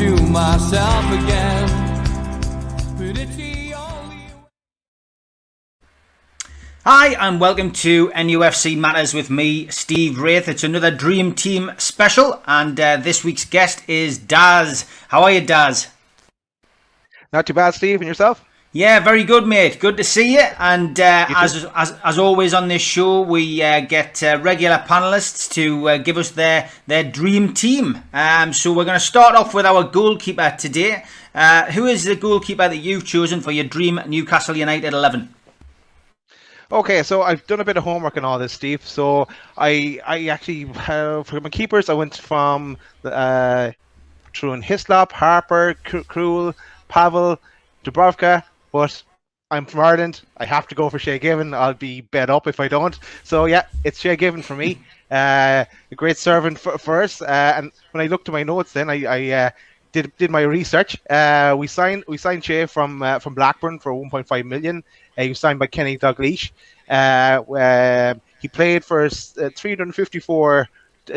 to myself again. But it's the only... Hi and welcome to NUFC Matters with me, Steve Wraith. It's another Dream Team special, and this week's guest is Daz. How are you, Daz? Not too bad, Steve. And yourself? Yeah, very good, mate. Good to see you. And as always on this show, we get regular panellists to give us their dream team. So we're going to start off with our goalkeeper today. Who is the goalkeeper that you've chosen for your dream Newcastle United 11? Okay, so I've done a bit of homework on all this, Steve. So I actually, for my keepers, I went from through Hislop, Harper, Krul, Pavel, Dubravka. But I'm from Ireland. I have to go for Shay Given. I'll be bed up if I don't. So yeah, it's Shay Given for me. A great servant for us. And when I looked at my notes, then I did my research. We signed Shay from Blackburn for 1.5 million. He was signed by Kenny Dalglish. He played for 354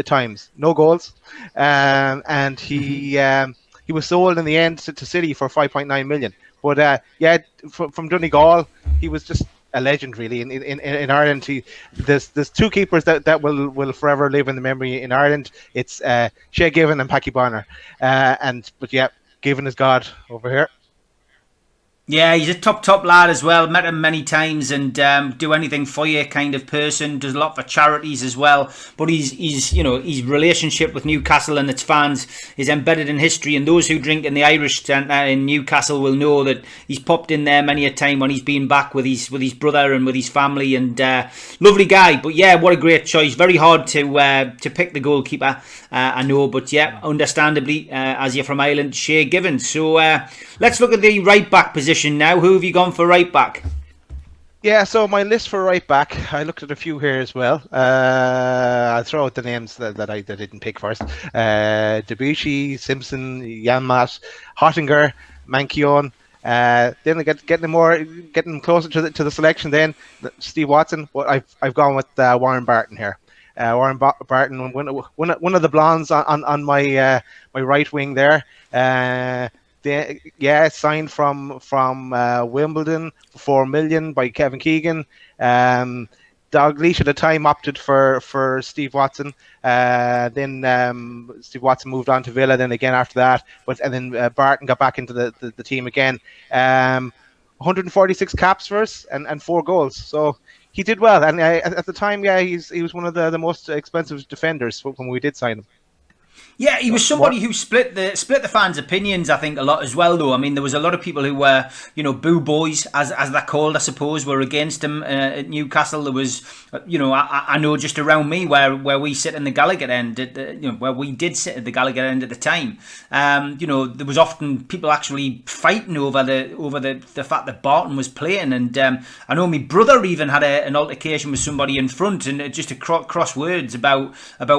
times, no goals, and he was sold in the end to City for 5.9 million. But from Donegal, he was just a legend, really. In Ireland, there's two keepers that will forever live in the memory in Ireland. It's Shay Given and Packy Bonner. But Given is God over here. Yeah, he's a top lad as well. Met him many times, and do anything for you kind of person. Does a lot for charities as well. But his relationship with Newcastle and its fans is embedded in history. And those who drink in the Irish Centre in Newcastle will know that he's popped in there many a time when he's been back with his brother and with his family. And lovely guy. But yeah, what a great choice. Very hard to pick the goalkeeper. I know, but yeah, understandably, as you're from Ireland, Shay Given. So let's look at the right back position now. Who have you gone for right back? Yeah, so my list for right back, I looked at a few here as well. I'll throw out the names that I didn't pick first. Debuchy, Simpson, Janmaat, Hottinger, Mankion. Then getting closer to the selection. Then Steve Watson. But I've gone with Warren Barton here. Warren Barton, one of the blondes on my my right wing there. Signed from Wimbledon for 4 million by Kevin Keegan. Dalglish at the time opted for Steve Watson. Then Steve Watson moved on to Villa. Then again after that, and then Barton got back into the team again. 146 caps for us and 4 goals. So he did well. And at the time, he was one of the most expensive defenders when we did sign him. Yeah, he was somebody who split the fans' opinions, I think, a lot as well, though. I mean, there was a lot of people who were, boo boys, as they're called, I suppose, were against him at Newcastle. There was, I know just around me where we sit in the Gallagher end, where we did sit at the Gallagher end at the time. There was often people actually fighting over the fact that Barton was playing, and I know my brother even had an altercation with somebody in front, and just to cross words about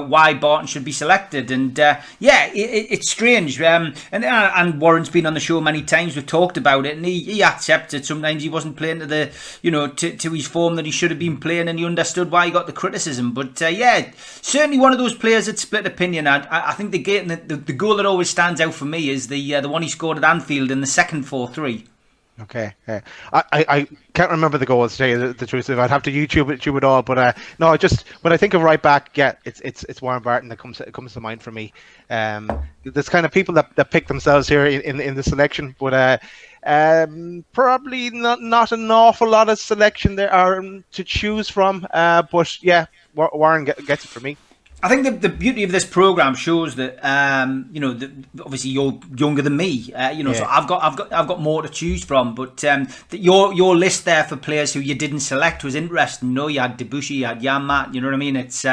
why Barton should be selected, and. It's strange. And Warren's been on the show many times. We've talked about it, and he accepted sometimes he wasn't playing to his form that he should have been playing, and he understood why he got the criticism. But certainly one of those players that split opinion. I think the goal that always stands out for me is the one he scored at Anfield in the second 4-3. Okay. I can't remember the goals, to tell you the truth. I'd have to YouTube it all. But no, just when I think of right back, it's Warren Barton that comes to mind for me. There's kind of people that pick themselves here in the selection, but probably not an awful lot of selection there are to choose from. But yeah, Warren gets it for me. I think the beauty of this program shows that obviously you're younger than me, so I've got more to choose from. But your list there for players who you didn't select was interesting. You had Debuchy, you had Janmaat. You know what I mean? It's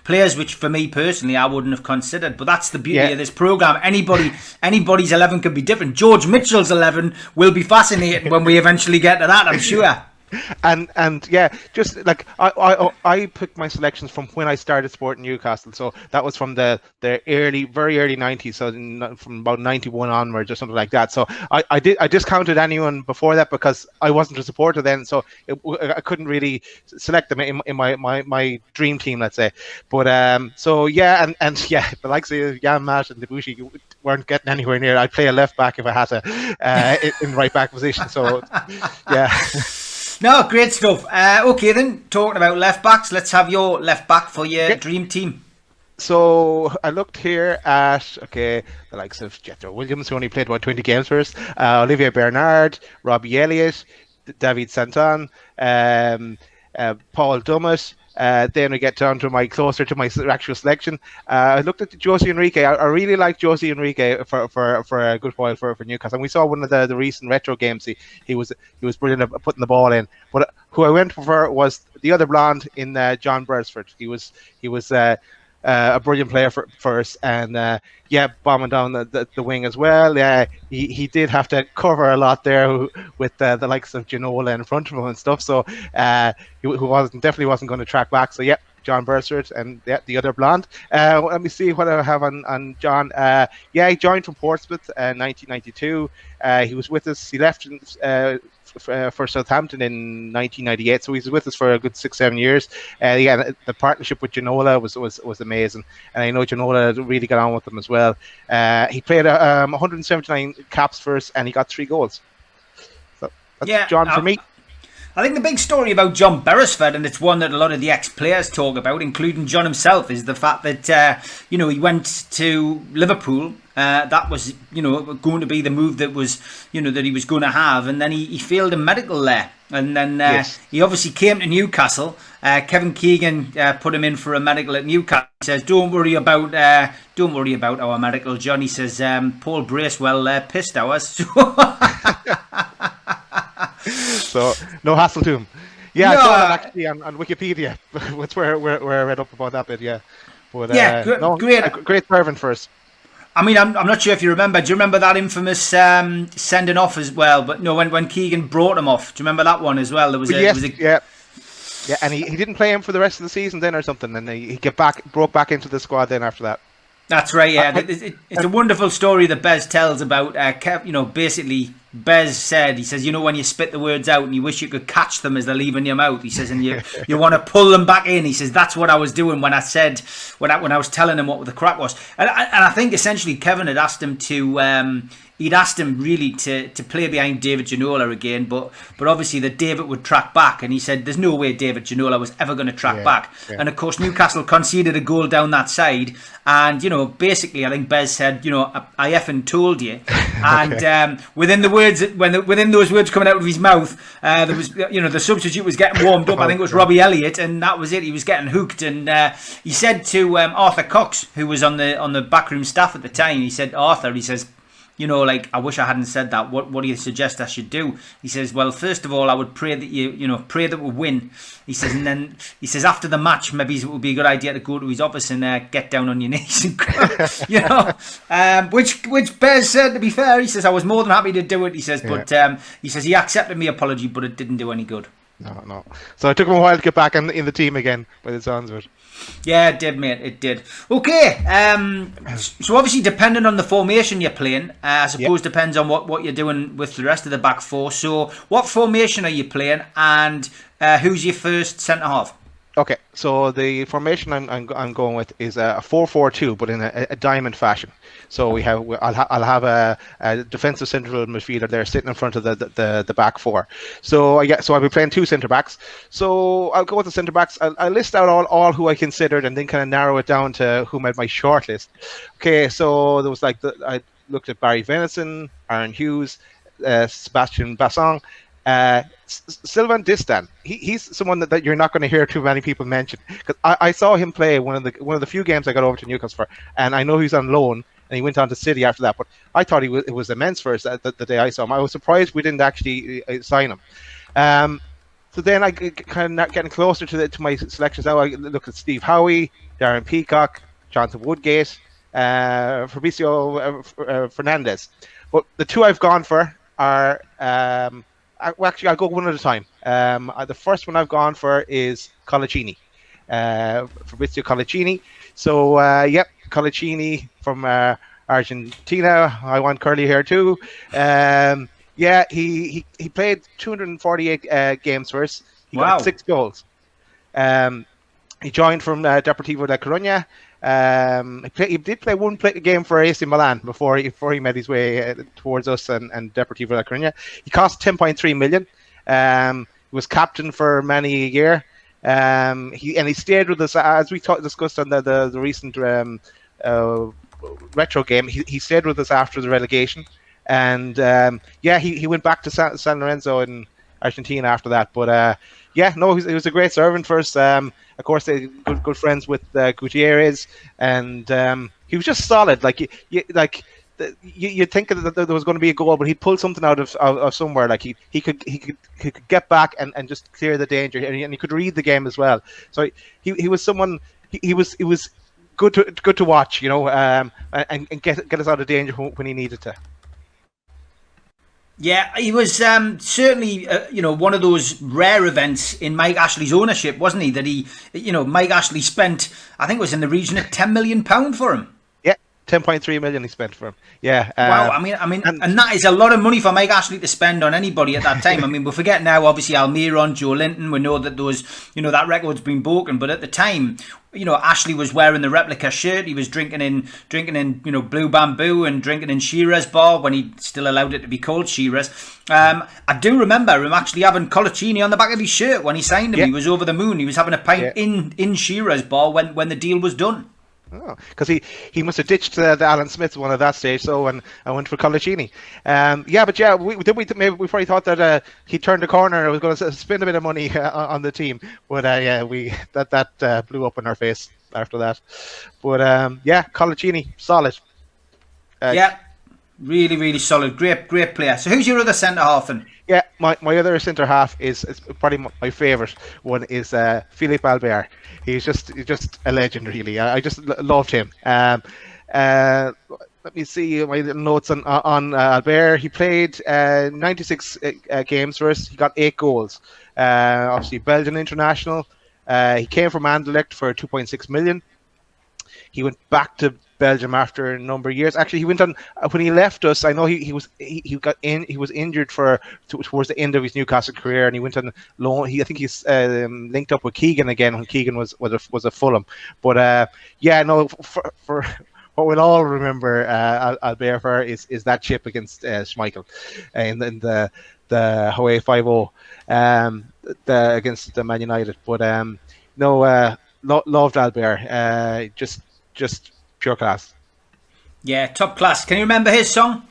players which for me personally I wouldn't have considered. But that's the beauty of this program. Anybody's 11 can be different. George Mitchell's 11 will be fascinating when we eventually get to that, I'm sure. And yeah, just like I picked my selections from when I started supporting Newcastle, so that was from the very early 90s, so from about 91 onwards or something like that. So I discounted anyone before that because I wasn't a supporter then, so I couldn't really select them in my dream team, let's say. But so yeah, and yeah, the likes of Janmaat and Debuchy, weren't getting anywhere near. I'd play a left back if I had to in right back position. So yeah. No, great stuff. Okay, then talking about left backs, let's have your left back for your dream team. So I looked here at the likes of Jethro Williams, who only played about 20 games for us, Olivier Bernard, Robbie Elliott, David Santon, Paul Dummett. Then we get down to closer to my actual selection. I looked at Josie Enrique. I really like Josie Enrique for a good while for Newcastle. And we saw one of the recent retro games. He was brilliant at putting the ball in. But who I went for was the other blonde in John Beresford. He was a brilliant player for us, and bombing down the wing as well. Yeah, he did have to cover a lot there with the likes of Ginola in front of him and stuff. So who definitely wasn't going to track back. So John Beresford and the other blonde. Let me see what I have on John. He joined from Portsmouth in 1992. He was with us. He left for Southampton in 1998, so he's with us for a good 6-7 years. The partnership with Ginola was amazing, and I know Ginola really got on with them as well. He played 179 caps for us, and he got 3 goals. So that's John for me. I think the big story about John Beresford, and it's one that a lot of the ex-players talk about, including John himself, is the fact that he went to Liverpool. That was going to be the move that was that he was going to have, and then he failed a medical there, and then he obviously came to Newcastle. Kevin Keegan put him in for a medical at Newcastle. He says, "Don't worry about our medical, John." He says, "Paul Bracewell pissed ours." So no hassle to him. Yeah, no, I saw that actually on Wikipedia. That's where I read up about that bit. Yeah, but great servant for us. I mean, I'm not sure if you remember. Do you remember that infamous sending off as well? But no, when Keegan brought him off, do you remember that one as well? There was yeah, and he didn't play him for the rest of the season then or something, and he broke back into the squad then after that. That's right, yeah. It's a wonderful story that Bez tells about, basically Bez said, he says, when you spit the words out and you wish you could catch them as they're leaving your mouth, he says, and you want to pull them back in. He says, that's what I was doing when I said, when I was telling him what the crack was. And I think essentially Kevin had asked him to... He'd asked him really to play behind David Ginola again, but obviously that David would track back, and he said there's no way David Ginola was ever going to track back. Yeah. And of course Newcastle conceded a goal down that side, and basically I think Bez said, I effing told you. And within the words, within those words coming out of his mouth, there was the substitute was getting warmed up. I think it was Robbie Elliott, and that was it. He was getting hooked, and he said to Arthur Cox, who was on the backroom staff at the time, he said, Arthur, he says, I wish I hadn't said that. What do you suggest I should do? He says, well, first of all, I would pray that pray that we win. He says, and then he says, after the match, maybe it would be a good idea to go to his office and get down on your knees and which Bez said, to be fair, he says, I was more than happy to do it. He says, but he says he accepted my apology, but it didn't do any good. No. So it took him a while to get back in the team again, by the sounds of it. Yeah, it did, mate. It did. Okay. So obviously, depending on the formation you're playing, I suppose depends on what you're doing with the rest of the back four. So, what formation are you playing, and who's your first centre half? Okay, so the formation I'm going with is a 4-4-2, but in a diamond fashion. So I'll have a defensive central midfielder there sitting in front of the back four. So I'll be playing 2 centre backs. So I'll go with the centre backs. I'll list out all who I considered and then kind of narrow it down to who made my short list. Okay, so there was I looked at Barry Venison, Aaron Hughes, Sebastian Basson. Sylvain Distin, he's someone that you're not going to hear too many people mention, because I saw him play one of the few games I got over to Newcastle for, and I know he's on loan and he went on to City after that, but I thought it was immense for us the day I saw him. I was surprised we didn't actually sign him. So then I kind of getting closer to my selections now. I look at Steve Howie, Darren Peacock, Jonathan Woodgate, Fabricio Fernandez, but the 2 I've gone for are I'll go one at a time. The first one I've gone for is Colaccini, Fabrizio Colaccini. So, Colaccini from Argentina. I want curly hair too. He played 248 games for us. He got 6 goals. He joined from Deportivo La Coruña. He did play one game for AC Milan before he made his way towards us and Deportivo La Coruña. He cost 10.3 million. He was captain for many a year. He stayed with us as we discussed on the recent retro game. He stayed with us after the relegation, and he went back to San Lorenzo in Argentina after that. But he was a great servant for us. Of course, they good friends with Gutierrez, and he was just solid. You think that there was going to be a goal, but he'd pull something out of somewhere. Like he could get back and just clear the danger, and he could read the game as well. So he was someone. He was good to watch, and get us out of danger when he needed to. Yeah, he was certainly, one of those rare events in Mike Ashley's ownership, wasn't he? That Mike Ashley spent, I think it was in the region of £10 million for him. Yeah, 10.3 million he spent for him. Yeah. Wow, I mean, and that is a lot of money for Mike Ashley to spend on anybody at that time. I mean, we forget now, obviously, Almiron, Joe Linton, we know that that record's been broken, but at the time, Ashley was wearing the replica shirt. He was drinking in, Blue Bamboo and drinking in Shearer's bar when he still allowed it to be called Shearer's. I do remember him actually having Colaccini on the back of his shirt when he signed him. Yeah. He was over the moon. He was having a pint in Shearer's bar when the deal was done. Oh, because he must have ditched the Alan Smith one at that stage, and I went for Colaccini. We probably thought that he turned the corner and was going to spend a bit of money on the team, but that blew up in our face after that. But Colaccini, solid. Really, really solid, great player. So who's your other centre half then? Yeah, my other centre half is probably my favourite one is Philippe Albert. He's just a legend, really. I just loved him. Let me see my little notes on Albert. He played 96 games for us. He got 8 goals. Obviously, Belgian international. He came from Anderlecht for 2.6 million. He went back to Belgium after a number of years. Actually, he went on when he left us. I know he was injured towards the end of his Newcastle career, and he went on loan. I think he's linked up with Keegan again when Keegan was a Fulham. But for what we'll all remember Albert for is that chip against Schmeichel in the Hawaii 5-0 against the Man United. But loved Albert. Just pure class. Yeah, top class. Can you remember his song?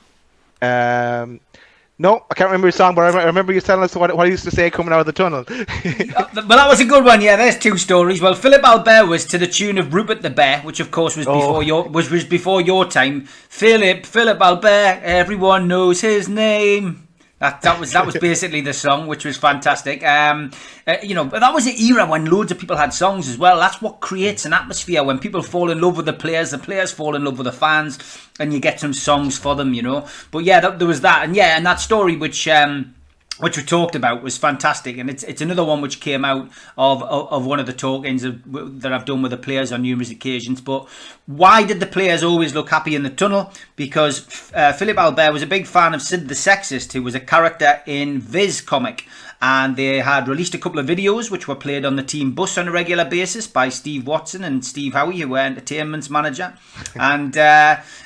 No, I can't remember his song, but I remember you telling us what he used to say coming out of the tunnel. Well, that was a good one. Yeah, there's 2 stories. Well, Philippe Albert was to the tune of Rupert the Bear, which of course was before your time. Philippe Albert, everyone knows his name. That was basically the song, which was fantastic. But that was an era when loads of people had songs as well. That's what creates an atmosphere when people fall in love with the players fall in love with the fans, and you get some songs for them, But yeah, there was that, and that story which we talked about was fantastic, and it's another one which came out of one of the talkings that I've done with the players on numerous occasions. But why did the players always look happy in the tunnel? Because Philippe Albert was a big fan of Sid the Sexist, who was a character in Viz comic, and they had released a couple of videos which were played on the team bus on a regular basis by Steve Watson and Steve Howie, who were entertainment's manager. And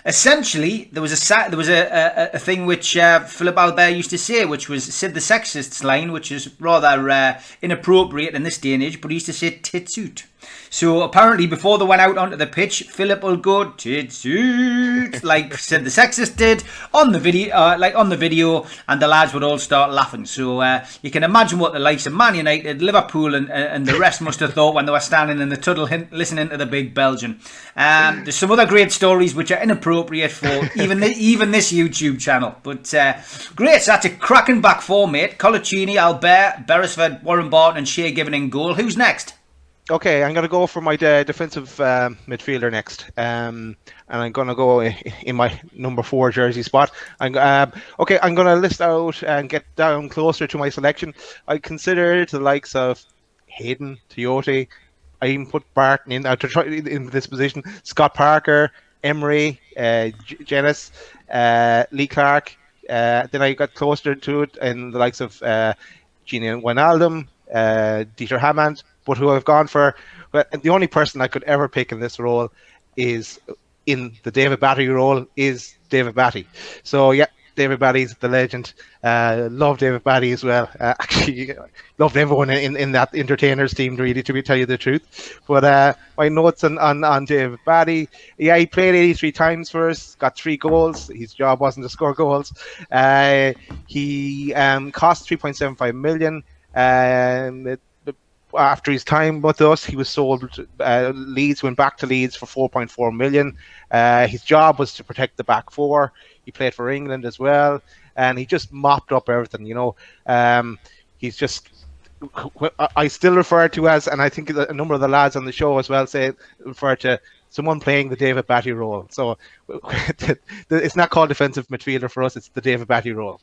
essentially, there was a thing which Philippe Albert used to say, which was Sid the Sexist's line, which is rather inappropriate in this day and age, but he used to say "titsuit." So apparently, before they went out onto the pitch, Philip will go "titsuit" like Sid the Sexist did on the video, and the lads would all start laughing. So you can imagine what the likes of Man United, Liverpool, and the rest must have thought when they were standing in the tunnel listening to the big Belgian. There's some other great stories which are inappropriate for even this YouTube channel. But great, so that's a cracking back four, mate. Colaccini, Albert, Beresford, Warren Barton, and Shea Given in goal. Who's next? Okay, I'm going to go for my defensive midfielder next, and I'm going to go in my number 4 jersey spot. I'm going to list out and get down closer to my selection. I consider the likes of Hayden, Toyota. I even put Barton in this position. Scott Parker, Emery, Jennings, Lee Clark. Then I got closer to it in the likes of Gini Wijnaldum, Dieter Hamann. But who I've gone for, the only person I could ever pick in this role is in the David Batty role is David Batty. So yeah, David Batty's the legend. Love David Batty as well. Actually, loved everyone in that entertainers team, really, to tell you the truth. But my notes on David Batty, yeah, he played 83 times for us, got 3 goals. His job wasn't to score goals. He cost 3.75 million. After his time with us, he was sold. Leeds went back to Leeds for 4.4 million. His job was to protect the back four. He played for England as well, and he just mopped up everything. He's just. I still refer to as, and I think a number of the lads on the show as well refer to someone playing the David Batty role. So it's not called defensive midfielder for us; it's the David Batty role.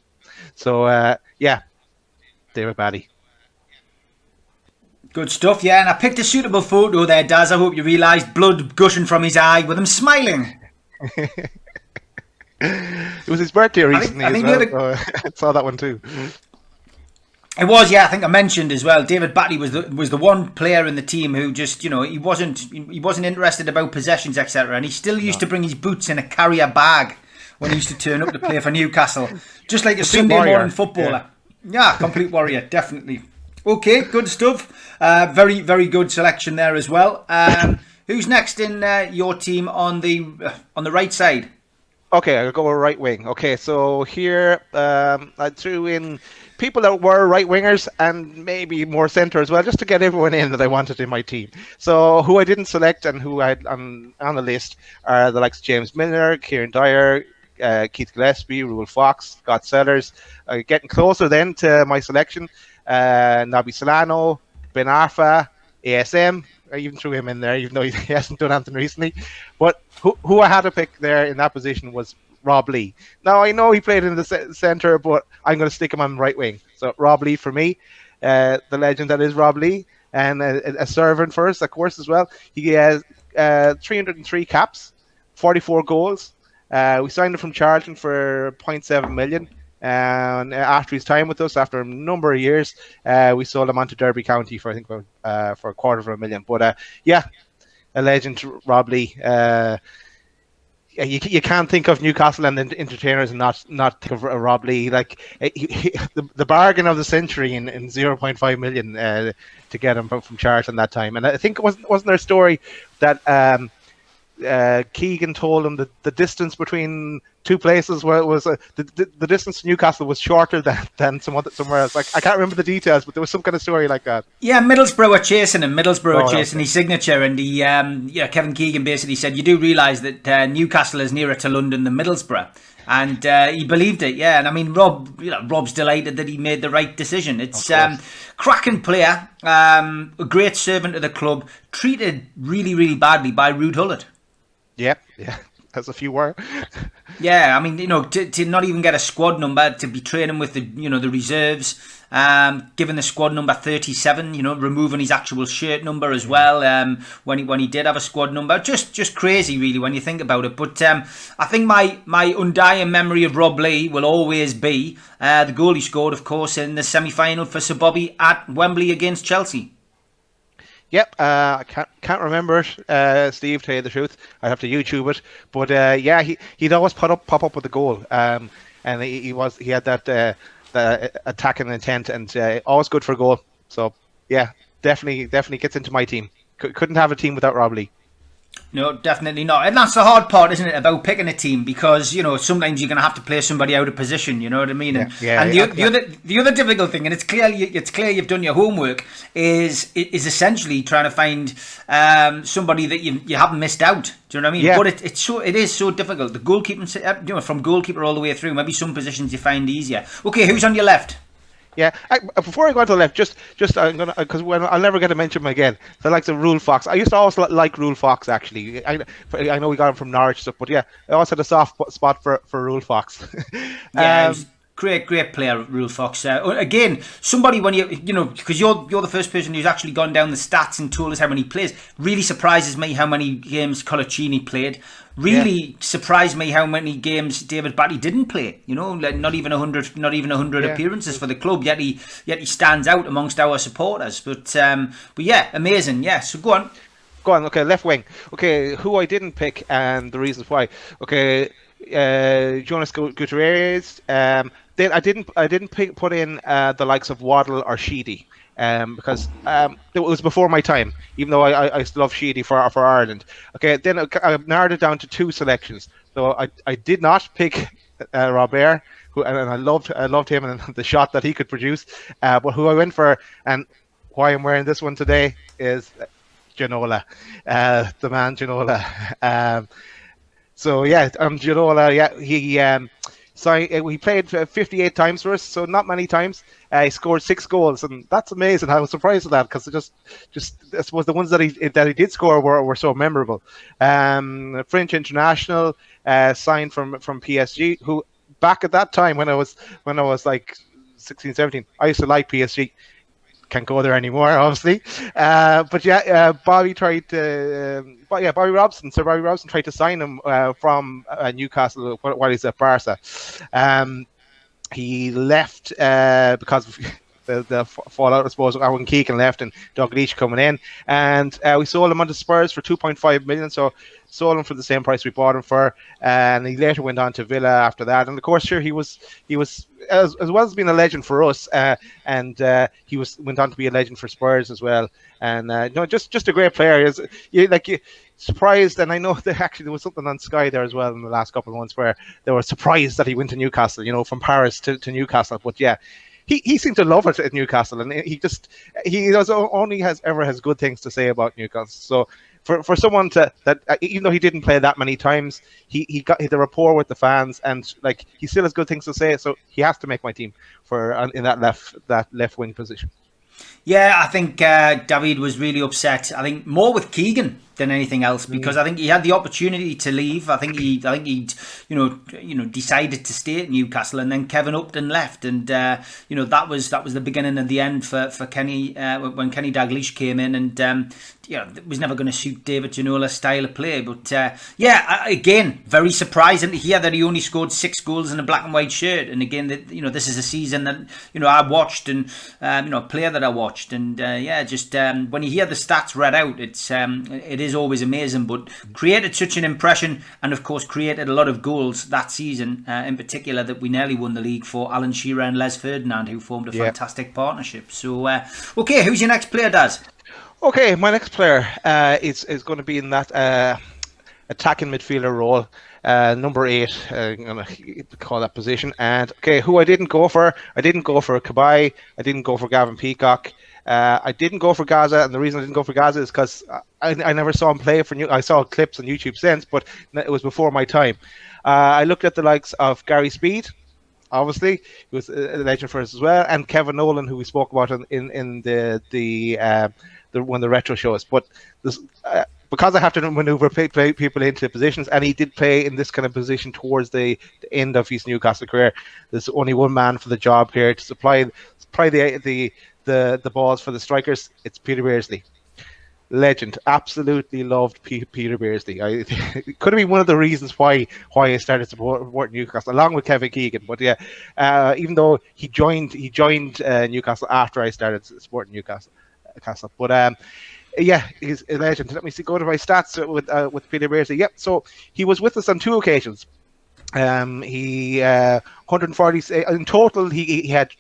So yeah, David Batty. Good stuff, yeah. And I picked a suitable photo there, Daz. I hope you realised, blood gushing from his eye with him smiling. It was his birthday recently as well. I saw that one too. It was, yeah. I think I mentioned as well. David Batty was the one player in the team who just, he wasn't interested about possessions, etc. And he still used to bring his boots in a carrier bag when he used to turn up to play for Newcastle, just like a Sunday morning footballer. Yeah, complete warrior, definitely. Okay, good stuff. Very, very good selection there as well. Who's next in your team on the right side? Okay, I'll go right wing. Okay, so here I threw in people that were right wingers and maybe more centre as well, just to get everyone in that I wanted in my team. So who I didn't select and who I had on the list are the likes of James Milner, Kieran Dyer, Keith Gillespie, Rule Fox, Scott Sellers. Getting closer then to my selection. Nabi Solano, Ben Arfa, ASM. I even threw him in there, even though he hasn't done anything recently. But who I had to pick there in that position was Rob Lee. Now, I know he played in the centre, but I'm going to stick him on right wing. So Rob Lee for me, the legend that is Rob Lee, and a servant for us, of course, as well. He has 303 caps, 44 goals. We signed him from Charlton for 0.7 million. And after his time with us, after a number of years, we sold him on to Derby County for, I think, for $250,000. But yeah, a legend, Rob Lee. You can't think of Newcastle and the entertainers and not think of Rob Lee. Like the bargain of the century in 0.5 million to get him from Charlton that time. And I think wasn't there a story that Keegan told him that the distance between two places where it was the distance to Newcastle was shorter than somewhere else. Like I can't remember the details, but there was some kind of story like that. Yeah, Middlesbrough were chasing him. Chasing his signature, and he Kevin Keegan basically said, "You do realise that Newcastle is nearer to London than Middlesbrough." And he believed it, yeah. And I mean, Rob's delighted that he made the right decision. It's cracking player, a great servant to the club, treated really, really badly by Ruud Gullit. Yeah, as a few were. Yeah, I mean, to not even get a squad number, to be training with the reserves, given the squad number 37, removing his actual shirt number as well, when he did have a squad number, just crazy really when you think about it. But I think my undying memory of Rob Lee will always be the goal he scored, of course, in the semi-final for Sir Bobby at Wembley against Chelsea. Yep, I can't remember it, Steve, to tell you the truth. I'd have to YouTube it. But yeah, he'd always pop up with a goal. And he had that attacking intent and always good for a goal. So yeah, definitely gets into my team. Couldn't have a team without Rob Lee. No, definitely not. And that's the hard part, isn't it, about picking a team, because sometimes you're going to have to play somebody out of position. You know what I mean? The other difficult thing, and it's clear you've done your homework, is essentially trying to find somebody that you haven't missed out. Do you know what I mean? Yeah. But it is so difficult. The goalkeeping, from goalkeeper all the way through. Maybe some positions you find easier. Okay, who's on your left? Yeah, before I go on to the left, just I'm gonna, because I'll never get to mention him again. So like the Rule Fox, I used to always like Rule Fox actually. I know we got him from Norwich stuff, but yeah, I always had a soft spot for Rule Fox. Yeah, great player, Rule Fox. Again, somebody when because you're the first person who's actually gone down the stats and told us how many plays. Really surprises me how many games Colaccini played. Really surprised me how many games David Batty didn't play. Not even 100 appearances for the club. Yet he stands out amongst our supporters. But yeah, amazing. Yeah, so go on. go on. Okay, left wing. Okay, who I didn't pick and the reasons why. Okay, Jonas Gutierrez. Then I didn't put in the likes of Waddle or Sheedy. Because it was before my time, even though I still love Sheedy for Ireland. Okay, then I narrowed it down to 2 selections. So I did not pick Robert, who and I loved him and the shot that he could produce. But who I went for and why I'm wearing this one today is Ginola, the man Ginola. So yeah, Ginola, yeah, he played 58 times for us, so not many times. He scored 6 goals, and that's amazing. I was surprised at that because just I suppose the ones that he did score were so memorable. French international, signed from PSG, who back at that time when I was like 16, 17, I used to like PSG. Can't go there anymore, obviously. But yeah, Bobby Robson, Sir Bobby Robson tried to sign him from Newcastle while he's at Barca. He left because of the fallout, I suppose. Aaron Keegan left and Doug Leach coming in, and we sold him on to Spurs for 2.5 million. So sold him for the same price we bought him for, and he later went on to Villa after that. And of course, sure, he was as well as being a legend for us, and he went on to be a legend for Spurs as well. And just a great player. You surprised, and I know that actually there was something on Sky there as well in the last couple of months where they were surprised that he went to Newcastle, from Paris to Newcastle. But yeah, he seemed to love it at Newcastle, and he only has good things to say about Newcastle. So for someone that even though he didn't play that many times, he got the rapport with the fans, and like he still has good things to say. So he has to make my team in that left wing position. Yeah, I think David was really upset. I think more with Keegan than anything else, because I think he had the opportunity to leave. I think he'd decided to stay at Newcastle, and then Kevin Upton left, and that was the beginning and the end for Kenny when Kenny Dalglish came in, and it was never going to suit David Ginola's style of play. But again, very surprising to hear that he only scored 6 goals in a black and white shirt. And again, this is a season that I watched, and a player that I watched, and when you hear the stats read out, it is always amazing. But created such an impression, and of course created a lot of goals that season, in particular that we nearly won the league for Alan Shearer and Les Ferdinand, who formed a fantastic partnership. So okay, who's your next player, Daz? Okay, my next player is going to be in that attacking midfielder role, number 8. I'm going to call that position. And okay, who I didn't go for Kabay. I didn't go for Gavin Peacock. I didn't go for Gaza, and the reason I didn't go for Gaza is because I never saw him play for I saw clips on YouTube since, but it was before my time. I looked at the likes of Gary Speed. Obviously, he was a legend for us as well, and Kevin Nolan, who we spoke about in one of the retro shows. But this, because I have to maneuver play people into positions, and he did play in this kind of position towards the end of his Newcastle career. There's only one man for the job here to supply the balls for the strikers. It's Peter Beardsley. Legend. Absolutely loved Peter Beardsley. It could have been one of the reasons why I started supporting Newcastle, along with Kevin Keegan. But yeah, even though he joined Newcastle after I started supporting Newcastle. But yeah, he's a legend. Let me go to my stats with Peter Beardsley. Yep. So he was with us on 2 occasions. He 140 in total. He had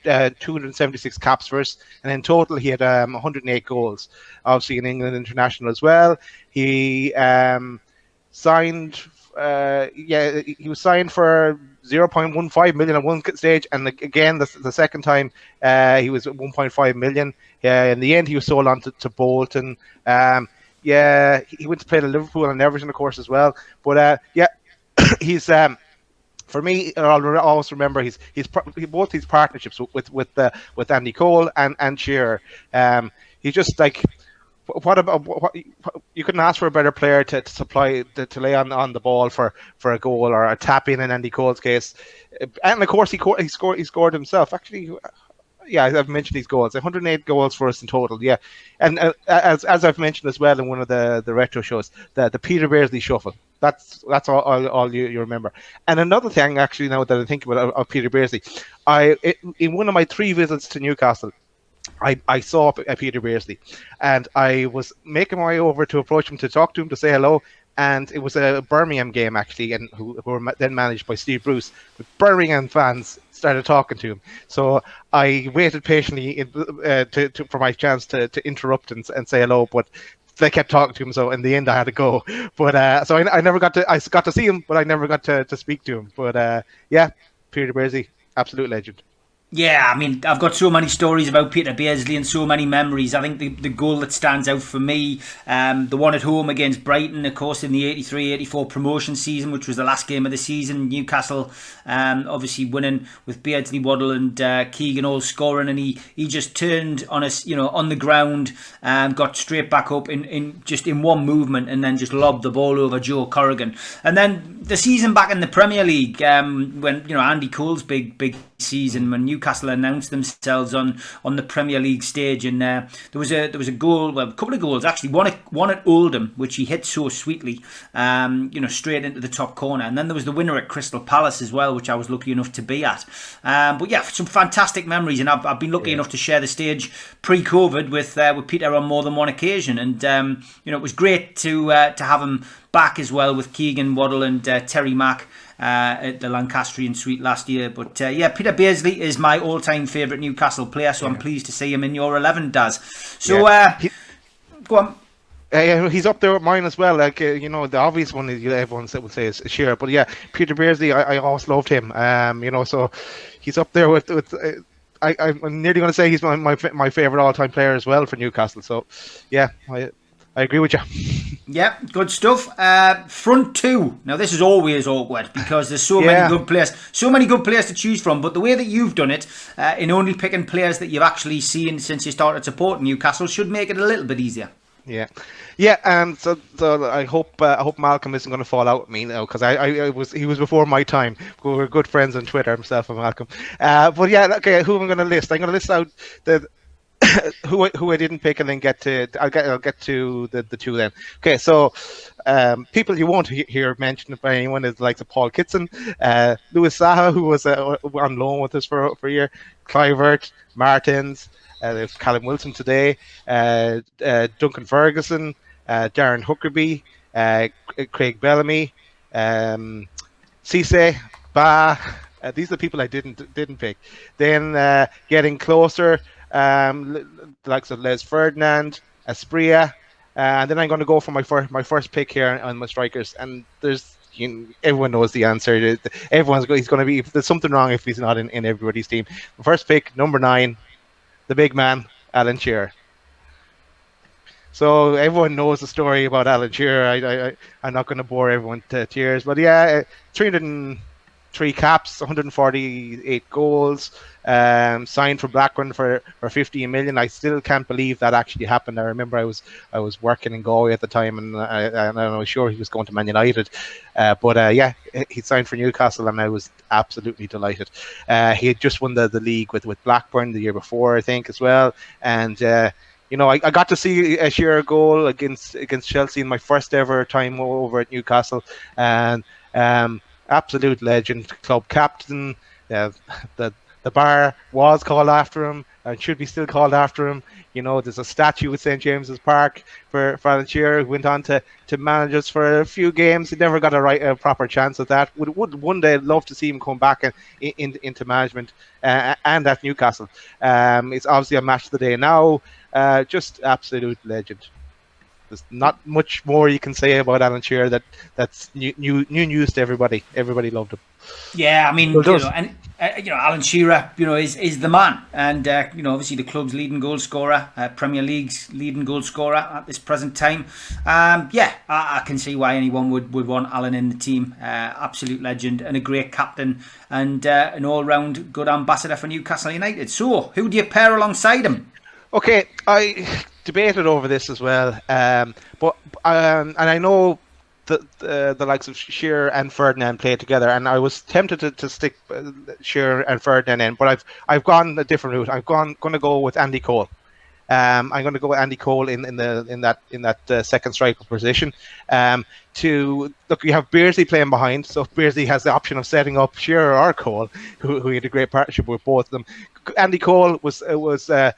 276 caps for us, and in total he had 108 goals. Obviously, an England international as well. He signed. He was signed for 0.15 million at one stage, and again the second time he was at 1.5 million. In the end, he was sold on to Bolton. He went to play to Liverpool and Everton, of course, as well. But he's. For me, I'll always remember both his partnerships with Andy Cole and Shearer. He's just like what you couldn't ask for a better player to supply to lay on the ball for a goal or a tap in Andy Cole's case, and of course he scored himself. Actually, yeah, I've mentioned these goals. 108 goals for us in total. Yeah, and as I've mentioned as well in one of the retro shows, the Peter Beardsley shuffle. That's all you remember. And another thing, actually, now that I think about of Peter Beardsley, in one of my 3 visits to Newcastle, I saw Peter Beardsley, and I was making my way over to approach him to talk to him to say hello. And it was a Birmingham game actually, and who were then managed by Steve Bruce. But Birmingham fans started talking to him, so I waited patiently for my chance to interrupt and say hello, but they kept talking to him, so in the end I had to go. But so I never got to see him, but I never got to speak to him. But yeah, Peter Beardsley, absolute legend. Yeah, I mean, I've got so many stories about Peter Beardsley and so many memories. I think the goal that stands out for me, the one at home against Brighton, of course, in the 83-84 promotion season, which was the last game of the season. Newcastle obviously winning with Beardsley, Waddle and Keegan all scoring, and he just turned on us, on the ground, got straight back up in one movement, and then just lobbed the ball over Joe Corrigan. And then the season back in the Premier League, when Andy Cole's big season, when Newcastle announced themselves on the Premier League stage, and there was a goal, well, a couple of goals actually. One at Oldham, which he hit so sweetly, straight into the top corner, and then there was the winner at Crystal Palace as well, which I was lucky enough to be at. But yeah, some fantastic memories, and I've been lucky enough to share the stage pre-COVID with Peter on more than one occasion, and it was great to have him back as well with Keegan, Waddle and Terry Mack at the Lancastrian suite last year. But yeah, Peter Beardsley is my all-time favourite Newcastle player, so I'm pleased to see him in your 11, Daz. So go on. He's up there with mine as well. Like the obvious one is everyone would say is Shearer, but yeah, Peter Beardsley, I always loved him. So he's up there with. I'm nearly going to say he's my favorite all-time player as well for Newcastle. So yeah, I agree with you. Yeah, good stuff. Front two. Now this is always awkward because there's so many good players to choose from. But the way that you've done it, in only picking players that you've actually seen since you started supporting Newcastle, should make it a little bit easier. Yeah, and so I hope Malcolm isn't going to fall out with me now, because he was before my time. We were good friends on Twitter, himself and Malcolm. But yeah, okay, who am I going to list? I'm going to list out the who I didn't pick, and then I'll get to the two then. Okay, so people you won't hear mentioned by anyone is like Paul Kitson, Louis Saha, who was on loan with us for a year, Clivert, Martins. There's Callum Wilson today, Duncan Ferguson, Darren Huckerby, Craig Bellamy, Cisse, Ba. These are the people I didn't pick. Then getting closer, the likes of Les Ferdinand, Aspria, and then I'm going to go for my first pick here on my strikers. And everyone knows the answer. He's going to be. There's something wrong if he's not in everybody's team. My first pick, number 9. The big man, Alan Shearer. So everyone knows the story about Alan Shearer. I'm not going to bore everyone to tears, but yeah, 303 caps, 148 goals, signed for Blackburn for 15 million. I still can't believe that actually happened. I remember I was working in Galway at the time, and I was sure he was going to Man United, but yeah, he signed for Newcastle, and I was absolutely delighted. He had just won the league with Blackburn the year before, I think, as well, and I got to see a Shearer goal against Chelsea in my first ever time over at Newcastle, and absolute legend, club captain. The bar was called after him and should be still called after him. There's a statue at St James's Park for Alan Shearer, who went on to manage us for a few games. He never got a proper chance at that. Would one day love to see him come back into management and at Newcastle. It's obviously a match of the day now. Just absolute legend. There's not much more you can say about Alan Shearer that's new news to everybody. Everybody loved him. Yeah, I mean, Alan Shearer, is the man, and obviously the club's leading goal scorer, Premier League's leading goal scorer at this present time. I can see why anyone would want Alan in the team. Absolute legend and a great captain, and an all-round good ambassador for Newcastle United. So, who do you pair alongside him? Okay, I debated over this as well, but and I know the likes of Shearer and Ferdinand played together, and I was tempted to stick Shearer and Ferdinand in, but I've gone a different route. I'm going to go with Andy Cole. I'm going to go with Andy Cole in that second striker position. To look, you have Beardsley playing behind, so Beardsley has the option of setting up Shearer or Cole, who had a great partnership with both of them. Andy Cole was the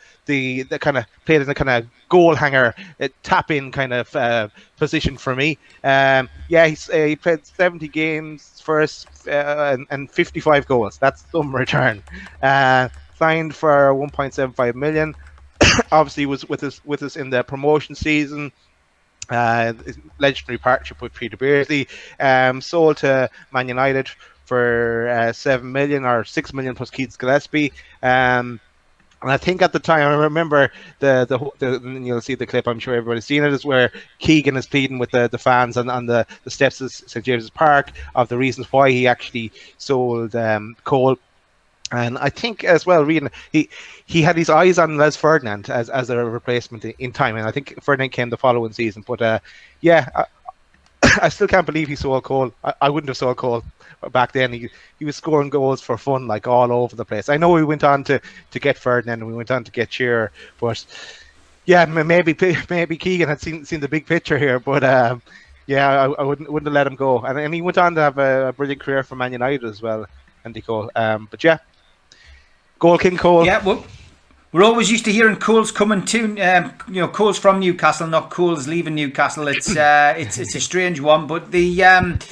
kind of played in the kind of goal hanger, tap in kind of position for me. He played 70 games first and 55 goals. That's some return. Signed for 1.75 million. Obviously, was with us in the promotion season. Legendary partnership with Peter Beardsley. Sold to Man United for 7 million or 6 million plus Keith Gillespie. And I think at the time, I remember you'll see the clip, I'm sure everybody's seen it, is where Keegan is pleading with the fans on the steps of St. James's Park of the reasons why he actually sold Cole. And I think as well, reading he had his eyes on Les Ferdinand as a replacement in time, and I think Ferdinand came the following season. But I still can't believe he sold Cole. I wouldn't have sold Cole back then. He was scoring goals for fun, like all over the place. I know we went on to get Ferdinand and we went on to get Shearer, but yeah, maybe Keegan had seen the big picture here. But I wouldn't have let him go. And he went on to have a brilliant career for Man United as well, Andy Cole. But yeah. Goal King Cole. Yeah, well, we're always used to hearing Cole's coming to, Cole's from Newcastle, not Cole's leaving Newcastle. It's a strange one, but I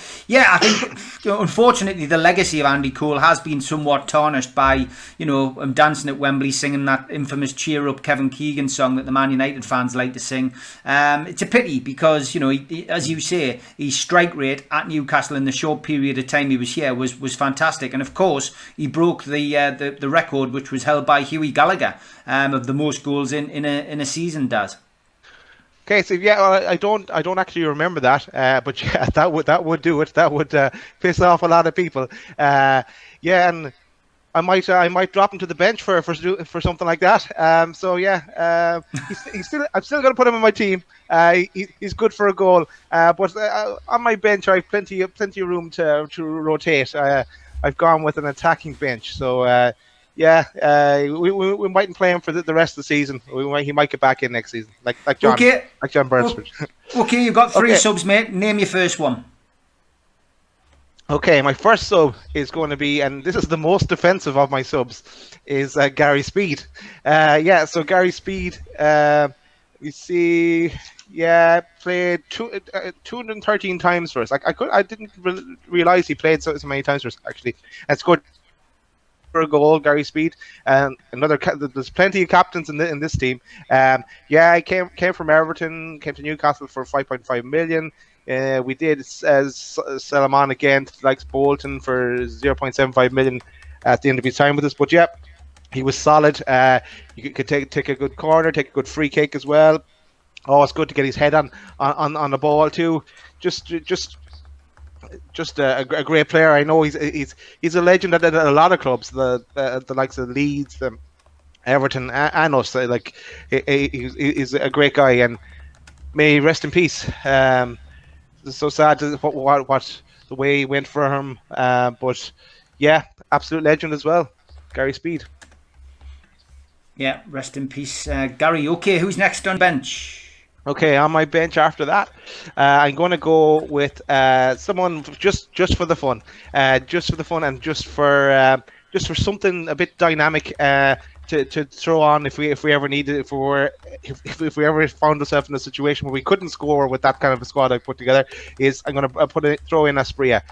think unfortunately the legacy of Andy Cole has been somewhat tarnished by dancing at Wembley singing that infamous "Cheer Up" Kevin Keegan song that the Man United fans like to sing. It's a pity because he, as you say, his strike rate at Newcastle in the short period of time he was here was fantastic, and of course he broke the record which was held by Hughie Gallagher. Of the most goals in a season, does. Okay, so I don't actually remember that, but yeah, that would do it. That would piss off a lot of people. And I might drop him to the bench for something like that. I'm still going to put him in my team. He's good for a goal, but on my bench I have plenty of room to rotate. I've gone with an attacking bench, so. We mightn't play him for the rest of the season. He might get back in next season, like John, like John Burnsford. Okay, you've got three subs, mate. Name your first one. Okay, my first sub is going to be, and this is the most defensive of my subs, is Gary Speed. So Gary Speed, you see, played 213 times for us. I didn't realize he played so many times for us actually, and scored for a goal, Gary Speed, and there's plenty of captains in this team. I came from Everton, came to Newcastle for 5.5 million. We did sell him on again to likes Bolton for 0.75 million at the end of his time with us. But yeah, he was solid. You could take a good corner, take a good free kick as well. Oh, it's good to get his head on the ball too. Just a great player. I know he's a legend at a lot of clubs, the likes of Leeds, Everton, and us. He's a great guy, and may he rest in peace. It's so sad what the way he went for him, but yeah, absolute legend as well, Gary Speed. Yeah, rest in peace, Gary. Okay, who's next on bench? Okay, on my bench after that, I'm going to go with someone just for the fun, and just for something a bit dynamic to throw on if we ever needed, if we ever found ourselves in a situation where we couldn't score with that kind of a squad I put together. Is I'm going to throw in Asprilla.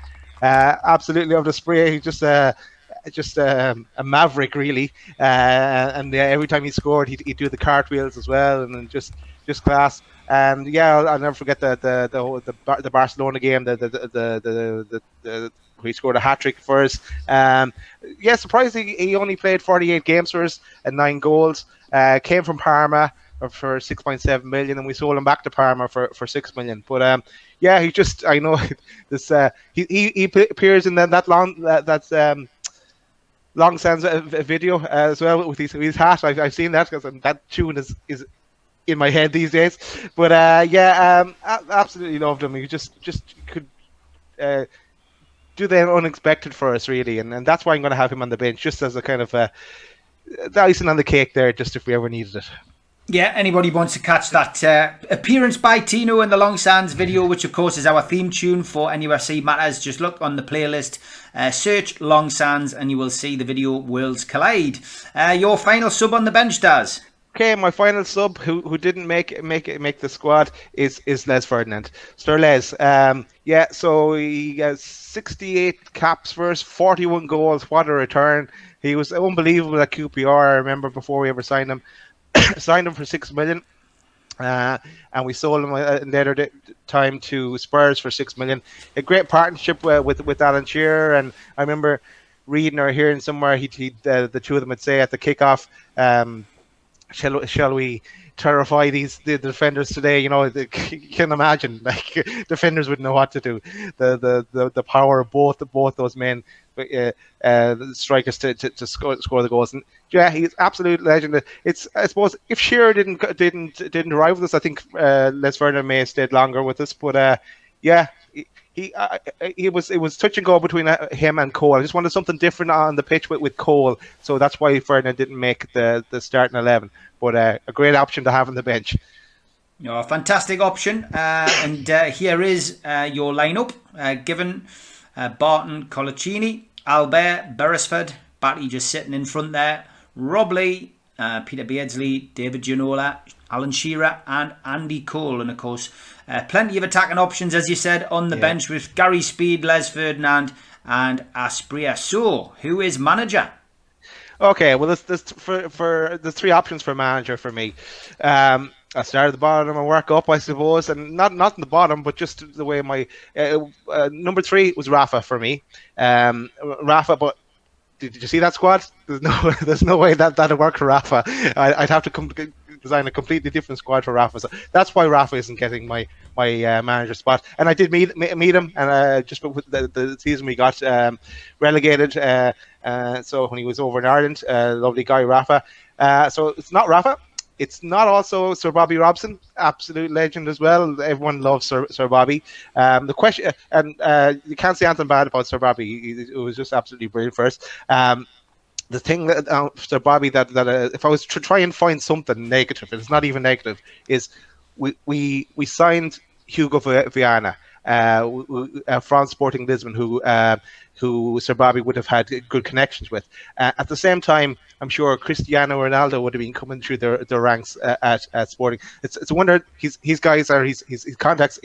Absolutely love Asprilla. He's just a maverick, really, and every time he scored, he'd do the cartwheels as well, and then just class. And yeah, I'll never forget the Barcelona game, the he scored a hat-trick for us. Surprisingly, he only played 48 games for us and 9 goals. Came from Parma for 6.7 million, and we sold him back to Parma for 6 million. But I know this. He appears in that Long Sands video as well with his hat. I've seen that because that tune is in my head these days. But absolutely loved him. He just could do the unexpected for us, really, and that's why I'm going to have him on the bench, just as a kind of the icing on the cake there, just if we ever needed it. Yeah, anybody wants to catch that appearance by Tino in the Long Sands video, which of course is our theme tune for NUFC Matters, just look on the playlist, search Long Sands, and you will see the video Worlds Collide. Your final sub on the bench, Daz? Okay, my final sub, who didn't make the squad, is Les Ferdinand. Sir Les. Yeah, so he has 68 caps for us, 41 goals. What a return! He was unbelievable at QPR. I remember before we ever signed him. Signed him for 6 million, and we sold him later time to Spurs for 6 million. A great partnership with Alan Shearer, and I remember reading or hearing somewhere the two of them would say at the kickoff, shall we terrify the defenders today? You can imagine, like, defenders wouldn't know what to do. The power of both those men, the strikers to score the goals. And yeah, he's absolute legend. It's, I suppose, if Shearer didn't arrive with us, I think Les Ferdinand may have stayed longer with us. But yeah. It was touch and go between him and Cole. I just wanted something different on the pitch with Cole, so that's why Ferdinand didn't make the starting 11. But a great option to have on the bench. Oh, fantastic option. And here is your lineup given: Barton, Colaccini, Albert, Beresford, Batty just sitting in front there, Rob Lee, Peter Beardsley, David Ginola, Alan Shearer, and Andy Cole. And of course, plenty of attacking options, as you said, on the bench with Gary Speed, Les Ferdinand, and Aspria. So, who is manager? Okay, well, there's three options for manager for me. I start at the bottom and work up, I suppose, and not in the bottom, but just the way my number 3 was Rafa for me. Rafa, but did you see that squad? There's no way that'd work for Rafa. I'd have to design a completely different squad for Rafa. So that's why Rafa isn't getting my manager spot. And I did meet him, and just with the season we got relegated. So when he was over in Ireland, lovely guy Rafa. So it's not Rafa. It's not also Sir Bobby Robson, absolute legend as well. Everyone loves Sir Bobby. The question, and you can't say anything bad about Sir Bobby. It was just absolutely brilliant for us. The thing that Sir Bobby that if I was to try and find something negative, and it's not even negative, is we signed Hugo Viana from Sporting Lisbon, who Sir Bobby would have had good connections with. At the same time, I'm sure Cristiano Ronaldo would have been coming through their ranks at Sporting. It's a wonder his guys or his contacts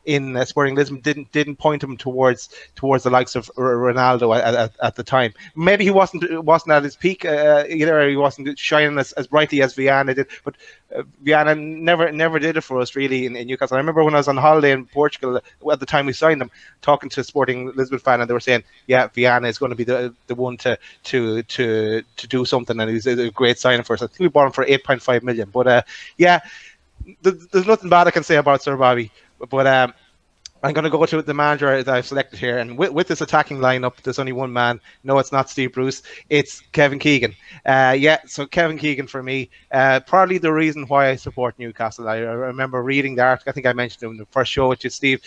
in Sporting Lisbon didn't point him towards the likes of Ronaldo at the time. Maybe he wasn't at his peak either. He wasn't shining as brightly as Viana did, but Viana never did it for us really in Newcastle. I remember when I was on holiday in Portugal at the time we signed him, talking to a Sporting Lisbon fan, and they were saying, yeah, Viana is going to be the one to do something, and he's a great signing for us. I think we bought him for 8.5 million. But yeah, there's nothing bad I can say about Sir Bobby. But I'm going to go to the manager that I've selected here, and with this attacking lineup, there's only one man. No, it's not Steve Bruce. It's Kevin Keegan. Yeah, so Kevin Keegan for me, probably the reason why I support Newcastle. I remember reading the article. I think I mentioned it in the first show with you, Steve.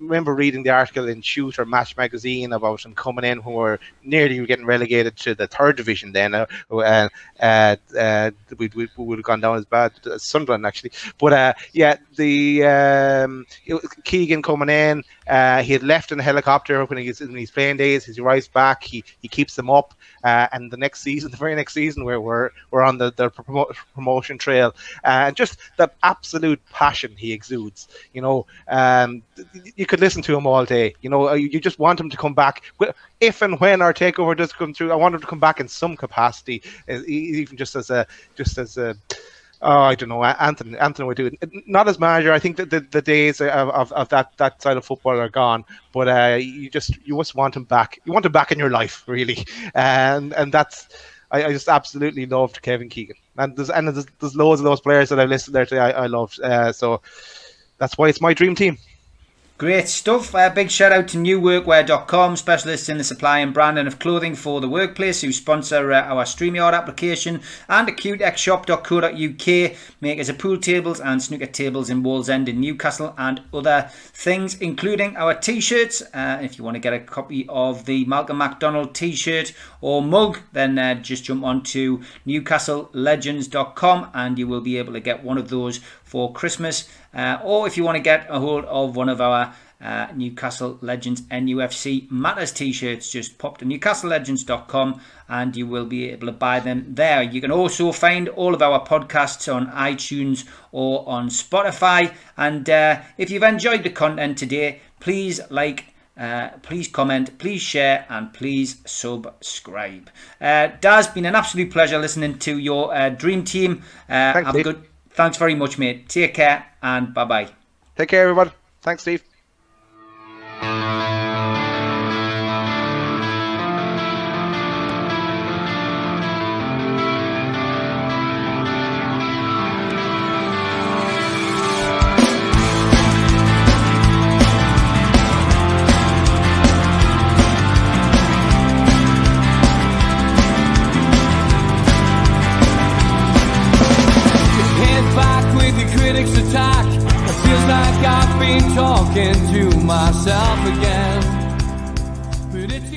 Remember reading the article in Shoot or Match magazine about him coming in when we were nearly getting relegated to the 3rd division. Then we would have gone down as bad as Sunderland actually. But yeah, Keegan coming in, he had left in a helicopter when he's in his playing days. He arrives back, he keeps them up, and the very next season we're on the promotion trail, and just that absolute passion he exudes. You could listen to him all day. You just want him to come back. If and when our takeover does come through, I want him to come back in some capacity, even just as a I don't know. Anthony would do it. Not as manager. I think that the days of that side of football are gone. But you just want him back. You want him back in your life, really. And that's. I just absolutely loved Kevin Keegan. And there's loads of those players that I listed there today I loved. So that's why it's my dream team. Great stuff. Big shout out to newworkwear.com, specialists in the supply and branding of clothing for the workplace, who sponsor our StreamYard application, and acutexshop.co.uk, makers of pool tables and snooker tables in Wallsend in Newcastle, and other things, including our t-shirts. If you want to get a copy of the Malcolm MacDonald t-shirt or mug, then just jump on to newcastlelegends.com and you will be able to get one of those for Christmas. Or if you want to get a hold of one of our Newcastle Legends NUFC Matters t-shirts, just pop to newcastlelegends.com and you will be able to buy them there. You can also find all of our podcasts on iTunes or on Spotify. And if you've enjoyed the content today, please please comment, please share, and please subscribe. Daz, been an absolute pleasure listening to your Dream Team. Thanks very much, mate. Take care and bye-bye. Take care, everybody. Thanks, Steve. Critics attack. It feels like I've been talking to myself again. But it's